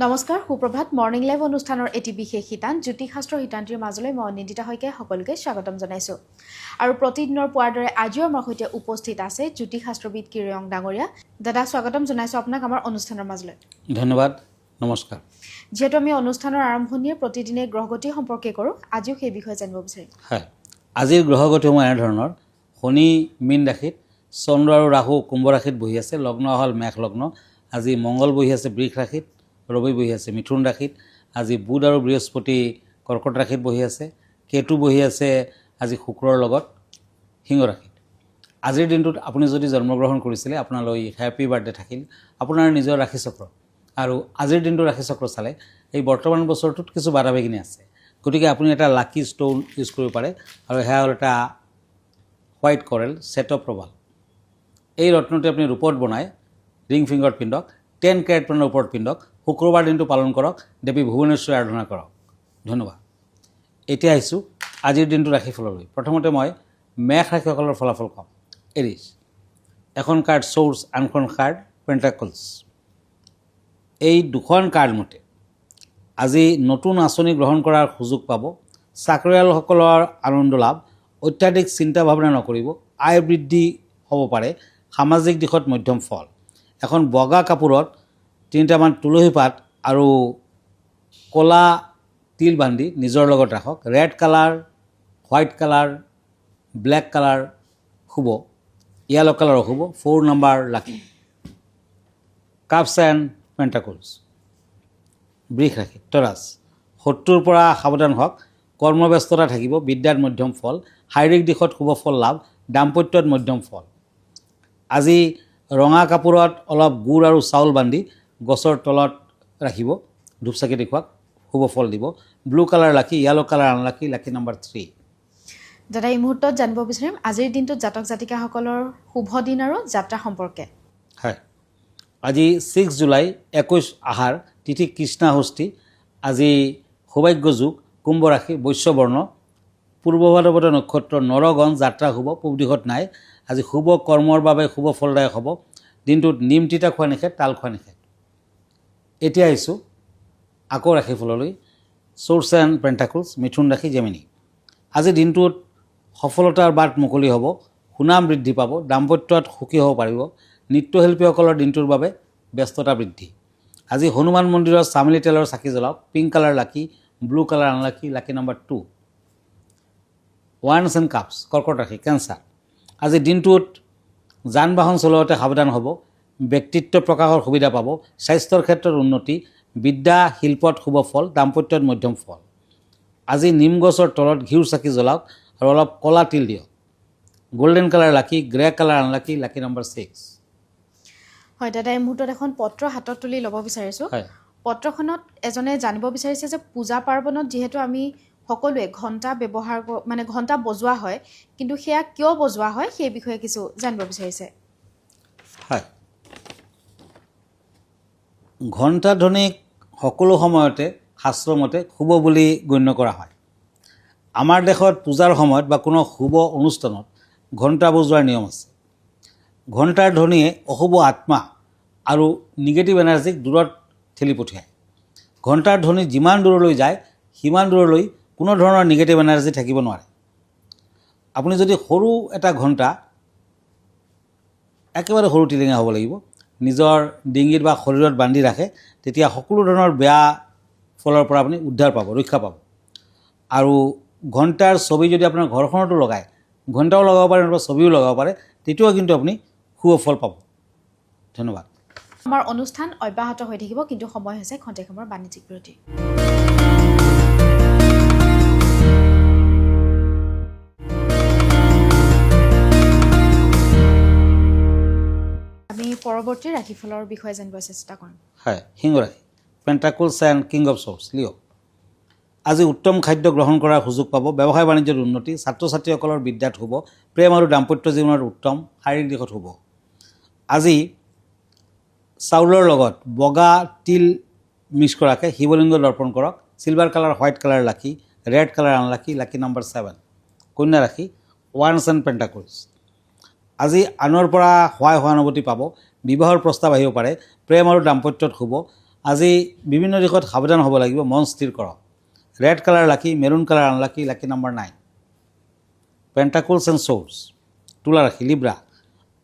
নমস্কাৰ সুপ্ৰভাত morning live অনুষ্ঠানৰ এটি বিশেষ হিতান জ্যোতিষশাস্ত্ৰ হিতান্তিৰ মাজলৈ মই নিদিতা হৈকে সকলোকে স্বাগতম জনাইছো আৰু প্ৰতিদিনৰ পুৱাৰ দৰে আজিও আমাৰ সৈতে উপস্থিত আছে জ্যোতিষশাস্ত্ৰবিদ কিৰয়ং ডাঙৰীয়া দাদা স্বাগতম জনাইছো আপোনাক আমাৰ অনুষ্ঠানৰ মাজলৈ ধন্যবাদ নমস্কাৰ যেহেতু আমি অনুষ্ঠানৰ আৰম্ভণিৰ প্ৰতিদিনে গ্ৰহগতি সম্পৰ্কে কৰোঁ আজিও সেই বিষয়ে জানিব বিচাৰিম হয় আজিৰ গ্ৰহগতিসমূহ এনে ধৰণৰ শনি মীন ৰাশিত চন্দ্ৰ আৰু ৰাহু কুম্ভ ৰাশিত বহি আছে লগ্ন হ'ল মেঘ লগ্ন আজি মংগল বহি আছে বৃষ ৰাশিত ৰবি বহি আছে মিথুন ৰাশিত আজি বুধ আৰু বৃহস্পতি কৰ্কট ৰাশিত বহি আছে কেতু বহি আছে আজি শুক্ৰৰ লগত সিংহ ৰাশিত আজিৰ দিনটোত আপুনি যদি জন্মগ্ৰহণ কৰিছিলে আপোনালৈ হেপী বাৰ্থডে থাকিল আপোনাৰ নিজৰ ৰাশি চক্ৰ আৰু আজিৰ দিনটো ৰাশি চক্ৰ চালে এই বৰ্তমান বছৰটোত কিছু বাধা বিঘিনি আছে গতিকে আপুনি এটা লাকি ষ্টোন ইউজ কৰিব পাৰে আৰু সেয়া হ'ল এটা হোৱাইট কৰেল ছেট অফ প্ৰবাল এই ৰত্নটি আপুনি ৰূপত বনাই ৰিং ফিংগাৰত পিন্ধক 10 কেৰেট মানৰ ওপৰত পিন্ধক শুক্ৰবাৰ দিনটো পালন কৰক দেৱী ভুৱনেশ্বৰী আৰাধনা কৰক ধন্যবাদ এতিয়া আহিছোঁ আজিৰ দিনটো ৰাশিফললৈ প্ৰথমতে মই মেঘ ৰাশিসকলৰ ফলাফল ক'ম এৰিছ এখন কাৰ্ড চ'ৰ্চ আনখন কাৰ্ড পেণ্টাকলছ এই দুখন কাৰ্ড মতে আজি নতুন আঁচনি গ্ৰহণ কৰাৰ সুযোগ পাব চাকৰিয়ালসকলৰ আনন্দ লাভ অত্যাধিক চিন্তা ভাৱনা নকৰিব আয় বৃদ্ধি হ'ব পাৰে সামাজিক দিশত মধ্যম ফল এখন বগা কাপোৰত 3টামান তুলসী পাত আৰু ক'লা তিল বান্ধি নিজৰ লগত ৰাখক red colour white colour black colour শুভ য়েলো কালাৰ শুভ 4 number lucky cups and pentacles বৃষ ৰাশি তৰাছ শত্ৰুৰ পৰা সাৱধান হওক কৰ্মব্যস্ততা থাকিব বিদ্যাত মধ্যম ফল শাৰীৰিক দিশত শুভ ফল লাভ দাম্পত্যত মধ্যম ফল আজি ৰঙা কাপোৰত অলপ গুড় আৰু চাউল বান্ধি গছৰ তলত ৰাখিব ধূপচাকি দেখুৱাক শুভ ফল দিব blue colour lucky yellow colour unlucky lucky number 3 দাদা এই মুহূৰ্তত জানিব বিচাৰিম আজিৰ দিনটোত জাতক জাতিকাসকলৰ শুভ দিন আৰু যাত্ৰা সম্পৰ্কে হয় আজি 6 জুলাই 21 আহাৰ তিথি কৃষ্ণাষষ্ঠী আজি সৌভাগ্য যুগ কুম্ভ ৰাশি বৈশ্যবৰ্ণ পূৰ্ব ভাদ্ৰপদ নক্ষত্ৰ নৰগণ যাত্ৰা শুভ পূব দিশত নাই আজি শুভ কৰ্মৰ বাবে শুভ ফলদায়ক হ'ব দিনটোত নিম তিতা খোৱা নিষেধ তাল খোৱা নিষেধ এতিয়া আহিছোঁ আকৌ ৰাশিফললৈ চ'ৰ্চ এণ্ড পেণ্টাকলছ মিথুন ৰাশি জেমিনি আজি দিনটোত সফলতাৰ বাট মুকলি হ'ব সুনাম বৃদ্ধি পাব দাম্পত্যত সুখী হ'ব পাৰিব নৃত্যশিল্পীসকলৰ দিনটোৰ বাবে ব্যস্ততা বৃদ্ধি আজি হনুমান মন্দিৰত চামেলি তেলৰ চাকি জ্বলাওক pink colour lucky blue colour unlucky lucky number 2 ওৱান্স এণ্ড কাপছ কৰ্কট ৰাশি কেঞ্চাৰ আজি দিনটোত যান বাহন চলাওঁতে সাৱধান হ'ব ব্যক্তিত্ব প্ৰকাশৰ সুবিধা পাব স্বাস্থ্যৰ ক্ষেত্ৰত উন্নতি বিদ্যা শিল্পত শুভ ফল দাম্পত্যত মধ্যম ফল আজি নিম গছৰ তলত ঘিউৰ চাকি জ্বলাওক আৰু অলপ ক'লা তিল দিয়ক golden colour lucky grey colour unlucky lucky number 6 হয় দাদা এই মুহূৰ্তত এখন পত্ৰ হাতত তুলি ল'ব বিচাৰিছোঁ হয় পত্ৰখনত এজনে জানিব বিচাৰিছে যে পূজা পাৰ্বণত যিহেতু আমি সকলোৱে ঘণ্টা ব্যৱহাৰ মানে ঘণ্টা বজোৱা হয় কিন্তু সেয়া কিয় বজোৱা হয় সেই বিষয়ে কিছু জানিব বিচাৰিছে হয় ঘণ্টা ধ্বনিক সকলো সময়তে শাস্ত্ৰমতে শুভ বুলি গণ্য কৰা হয় আমাৰ দেশত পূজাৰ সময়ত বা কোনো শুভ অনুষ্ঠানত ঘণ্টা বজোৱাৰ নিয়ম আছে ঘণ্টাৰ ধ্বনিয়ে অশুভ আত্মা আৰু নিগেটিভ এনাৰ্জিক দূৰত ঠেলি পঠিয়ায় ঘণ্টাৰ ধ্বনি যিমান দূৰলৈ যায় সিমান দূৰলৈ কোনো ধৰণৰ নিগেটিভ এনাৰ্জি থাকিব নোৱাৰে আপুনি যদি সৰু এটা ঘণ্টা একেবাৰে সৰু টিলিঙা হ'ব লাগিব নিজৰ ডিঙিত বা শৰীৰত বান্ধি ৰাখে তেতিয়া সকলো ধৰণৰ বেয়া ফলৰ পৰা আপুনি উদ্ধাৰ পাব ৰক্ষা পাব আৰু ঘণ্টাৰ ছবি যদি আপোনাৰ ঘৰখনতো লগায় ঘণ্টাও লগাব পাৰে বা ছবিও লগাব পাৰে তেতিয়াও কিন্তু আপুনি শুভ ফল পাব ধন্যবাদ আমাৰ অনুষ্ঠান অব্যাহত হৈ থাকিব কিন্তু সময় হৈছে খন্তেক সময়ৰ বাণিজ্যিক বিৰতি আমি পৰৱৰ্তী ৰাশিফলৰ বিষয়ে জানিব চেষ্টা কৰিম হয় সিংহ ৰাশি pentacles and king of swords leo' আজি উত্তম খাদ্য গ্ৰহণ কৰাৰ সুযোগ পাব ব্যৱসায় বাণিজ্যত উন্নতি ছাত্ৰ ছাত্ৰীসকলৰ বিদ্যাত শুভ প্ৰেম আৰু দাম্পত্য জীৱনত উত্তম শাৰীৰিক দিশত শুভ আজি চাউলৰ লগত বগা তিল মিক্স কৰাকৈ শিৱলিংগ দৰ্পণ কৰক চিলভাৰ কালাৰ হোৱাইট কালাৰ লাকি red colour unlucky lucky number 7 কন্যা ৰাশি ওৱান্স এণ্ড পেণ্টাকলছ আজি আনৰ পৰা সহায় সহানুভূতি পাব বিবাহৰ প্ৰস্তাৱ আহিব পাৰে প্ৰেম আৰু দাম্পত্যত শুভ আজি বিভিন্ন দিশত সাৱধান হ'ব লাগিব, মন স্থিৰ কৰক। Red colour lucky, maroon colour unlucky, lucky number 9। Pentacles and swords, তুলা ৰাশি, লিব্ৰা।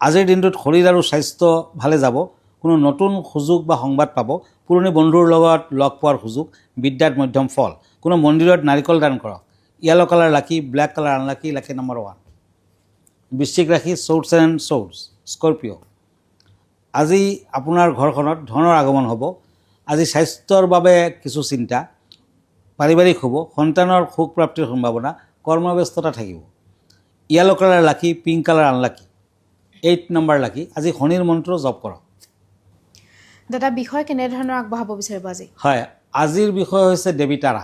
আজিৰ দিনটোত শৰীৰ আৰু স্বাস্থ্য ভালে যাব। কোনো নতুন সুযোগ বা সংবাদ পাব। পুৰণি বন্ধুৰ লগত লগ পোৱাৰ সুযোগ। বিদ্যাত মধ্যম ফল। কোনো মন্দিৰত নাৰিকল দান কৰক। য়েলো কালাৰ লাকি, black colour unlucky, lucky number 1। বৃশ্চিক ৰাশি, চ'ৰ্ডছ এণ্ড চ'ৰ্ডছ, স্কৰ্পিঅ'। আজি আপোনাৰ ঘৰখনত ধনৰ আগমন হ'ব। আজি স্বাস্থ্যৰ বাবে কিছু চিন্তা, পাৰিবাৰিক হ'ব, সন্তানৰ সুখ প্ৰাপ্তিৰ সম্ভাৱনা, কৰ্মব্যস্ততা থাকিব। য়েলো কালাৰ লাকি, পিংক কালাৰ আনলাকি, 8 নম্বৰ লাকি। আজি শনিৰ মন্ত্ৰ জপ কৰক। দাদা, বিষয় কেনেধৰণৰ আগবঢ়াব বিচাৰিব আজি? হয়, আজিৰ বিষয় হৈছে দেৱী তাৰা।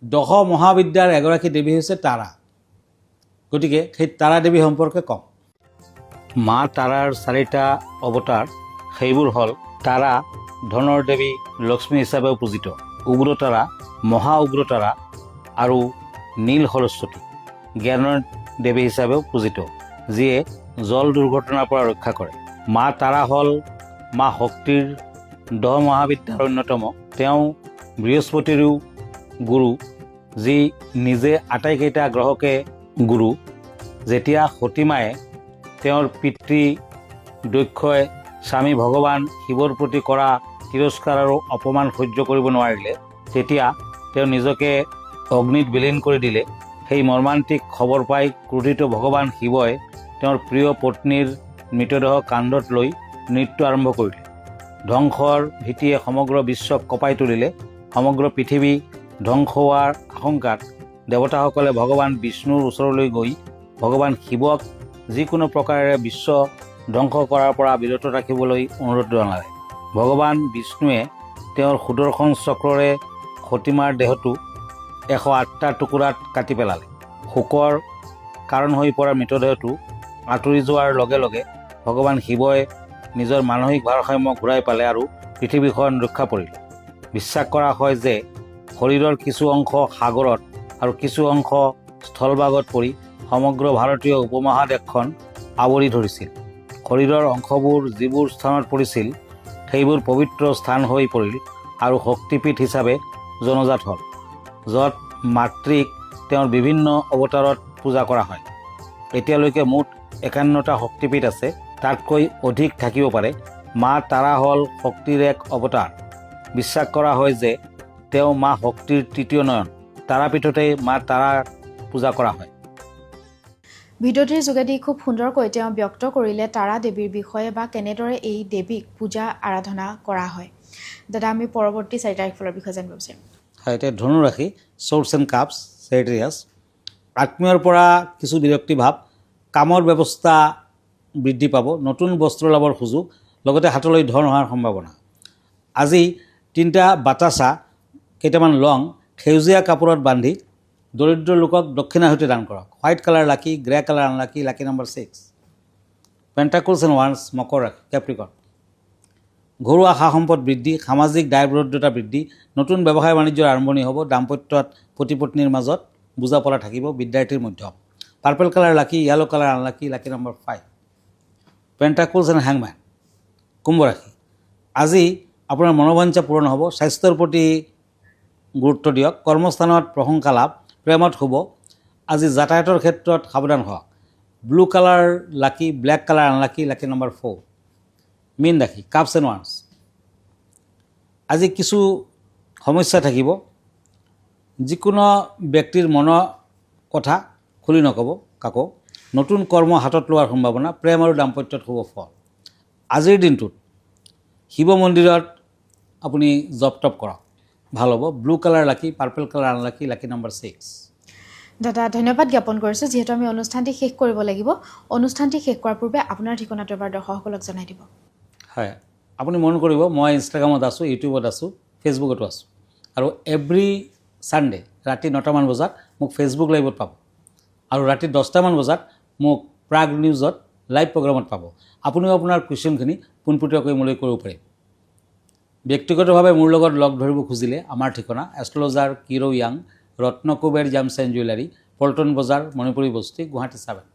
দশ মহাবিদ্যাৰ এগৰাকী দেৱী হৈছে তাৰা। গতিকে সেই তাৰা দেৱী সম্পৰ্কে কম। মা তাৰাৰ 4টা অৱতাৰ, সেইবোৰ হ'ল তাৰা ধনৰ দেৱী লক্ষ্মী হিচাপেও পূজিত, উগ্ৰতাৰা, মহা উগ্ৰতাৰা আৰু নীল সৰস্বতী জ্ঞানৰ দেৱী হিচাপেও পূজিত, যিয়ে জল দুৰ্ঘটনাৰ পৰা ৰক্ষা কৰে। মা তাৰা হ'ল মা শক্তিৰ 10 মহাবিদ্যাৰ অন্যতম। তেওঁ বৃহস্পতিৰো গুৰু, যি নিজে আটাইকেইটা গ্ৰহকে গুৰু। যেতিয়া সতীমায়ে তেওঁৰ পিতৃ দক্ষই স্বামী ভগৱান শিৱৰ প্ৰতি কৰা তিৰস্কাৰ আৰু অপমান সহ্য কৰিব নোৱাৰিলে, তেতিয়া তেওঁ নিজকে অগ্নিত বিলীন কৰি দিলে। সেই মৰ্মান্তিক খবৰ পাই ক্ৰোধিত ভগৱান শিৱই তেওঁৰ প্ৰিয় পত্নীৰ মৃতদেহ কান্ধত লৈ নৃত্য আৰম্ভ কৰিলে। ধ্বংসৰ ভীতিয়ে সমগ্ৰ বিশ্বক কঁপাই তুলিলে। সমগ্ৰ পৃথিৱী ধ্বংস হোৱাৰ আশংকাত দেৱতাসকলে ভগৱান বিষ্ণুৰ ওচৰলৈ গৈ ভগৱান শিৱক যিকোনো প্ৰকাৰেৰে বিশ্ব ধ্বংস কৰাৰ পৰা বিৰত ৰাখিবলৈ অনুৰোধ জনালে। ভগৱান বিষ্ণুৱে তেওঁৰ সুদৰ্শন চক্ৰৰে সতীমাৰ দেহটো 108টা টুকুৰাত কাটি পেলালে। শোকৰ কাৰণ হৈ পৰা মৃতদেহটো আঁতৰি যোৱাৰ লগে লগে ভগৱান শিৱই নিজৰ মানসিক ভাৰসাম্য ঘূৰাই পালে আৰু পৃথিৱীখন ৰক্ষা পৰিলে। বিশ্বাস কৰা হয় যে শৰীৰৰ কিছু অংশ সাগৰত আৰু কিছু অংশ স্থলভাগত পৰি সমগ্ৰ ভাৰতীয় উপমহাদেশখন আৱৰি ধৰিছিল। শৰীৰৰ অংশবোৰ যিবোৰ স্থানত পৰিছিল, সেইবোৰ পবিত্ৰ স্থান হৈ পৰিল আৰু শক্তিপীঠ হিচাপে জনজাত হ'ল, য'ত মাতৃক তেওঁৰ বিভিন্ন অৱতাৰত পূজা কৰা হয়। এতিয়ালৈকে মুঠ 51টা শক্তিপীঠ আছে, তাতকৈ অধিক থাকিব পাৰে। মা তাৰা হ'ল শক্তিৰ এক অৱতাৰ। বিশ্বাস কৰা হয় যে তেওঁ মা শক্তিৰ তৃতীয় নয়ন। তাৰাপীঠতে মা তাৰাক পূজা কৰা হয়। ভিডিঅ'টিৰ যোগেদি খুব সুন্দৰকৈ তেওঁ ব্যক্ত কৰিলে তাৰা দেৱীৰ বিষয়ে বা কেনেদৰে এই দেৱীক পূজা আৰাধনা কৰা হয়। দাদা, আমি পৰৱৰ্তী 4 তাৰিখৰ বিষয়ে জানিব বিচাৰিম। হয়, এতিয়া ধনু ৰাশি, চ'ৰ্ডছ এণ্ড কাপছ, চেৰিয়াছ। আত্মীয়ৰ পৰা কিছু বিৰক্তি ভাৱ, কামৰ ব্যৱস্থা বৃদ্ধি পাব, নতুন বস্ত্ৰ লাভৰ সুযোগ, লগতে হাতলৈ ধন অহাৰ সম্ভাৱনা। আজি 3টা বাতাচা, কেইটামান লং সেউজীয়া কাপোৰত বান্ধি দৰিদ্ৰ লোকক দক্ষিণাহুতি দান কৰক। White colour lucky, grey colour unlucky, lucky number 6। Pentacles and ওৱান্স, মকৰ ৰাশি, কেপ্ৰিকন। ঘৰুৱা সা সম্পদ বৃদ্ধি, সামাজিক দায়বদ্ধতা বৃদ্ধি, নতুন ব্যৱসায় বাণিজ্যৰ আৰম্ভণি হ'ব। দাম্পত্যত পতি পত্নীৰ মাজত বুজাপৰা থাকিব। বিদ্যাৰ্থীৰ মধ্যম। Purple colour lucky, yellow colour unlucky, lucky number 5। Pentacles and হেংমেন, কুম্ভ ৰাশি। আজি আপোনাৰ মনোবাঞ্ছা পূৰণ হ'ব। স্বাস্থ্যৰ প্ৰতি গুৰুত্ব দিয়ক। কৰ্মস্থানত প্ৰশংসা লাভ, প্ৰেমত শুভ। আজি যাতায়াতৰ ক্ষেত্ৰত সাৱধান হওক। ব্লু কালাৰ লাকি, black colour unlucky, lucky number 4। মীন ৰাশি, কাপছ এণ্ড ওৱান্স। আজি কিছু সমস্যা থাকিব। যিকোনো ব্যক্তিৰ মনৰ কথা খুলি নক'ব কাকো। নতুন কৰ্ম হাতত লোৱাৰ সম্ভাৱনা, প্ৰেম আৰু দাম্পত্যত শুভ ফল। আজিৰ দিনটোত শিৱ মন্দিৰত আপুনি জপ তপ কৰক, ভাল হ'ব। ব্লু কালাৰ লাকি, purple colour unlucky, lucky number 6। দাদা, ধন্যবাদ জ্ঞাপন কৰিছোঁ। যিহেতু আমি অনুষ্ঠানটি শেষ কৰিব লাগিব, অনুষ্ঠানটি শেষ কৰাৰ পূৰ্বে আপোনাৰ ঠিকনাটো এবাৰ দৰ্শকসকলক জনাই দিব। হয়, আপুনি মন কৰিব, মই ইনষ্টাগ্ৰামত আছোঁ, ইউটিউবত আছোঁ, ফেচবুকতো আছোঁ। আৰু এভৰি ছানডে ৰাতি 9টামান বজাত মোক ফেচবুক লাইভত পাব, আৰু ৰাতি 10টামান বজাত মোক প্ৰাগ নিউজত লাইভ প্ৰগ্ৰামত পাব। আপুনিও আপোনাৰ কুৱেশ্যনখিনি পোনপটীয়াকৈ মোলৈ কৰিব পাৰিব। ব্যক্তিগতভাৱে মোৰ লগত লগ ধৰিব খুজিলে আমাৰ ঠিকনা এষ্ট্ৰলজাৰ কিৰো য়াং, Ratnakuber gems and jewellery, Paltan Bazar, Manipuri বস্তি, গুৱাহাটী 7।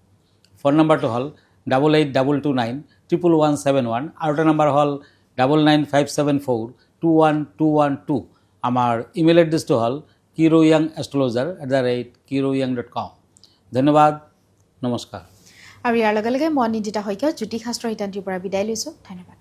ফোন নম্বৰটো হ'ল 8822911171 আৰু এটা নম্বৰ হ'ল 99574 21212 আমাৰ ইমেইল এড্ৰেছটো হ'ল kiroyangastrologer@kiroyang.com ধন্যবাদ নমস্কাৰ আৰু ইয়াৰ লগে লগে মই নিন্দিতা শইকীয়া জ্যোতিষশাস্ত্ৰ শিতান্তিৰ পৰা বিদায় লৈছোঁ ধন্যবাদ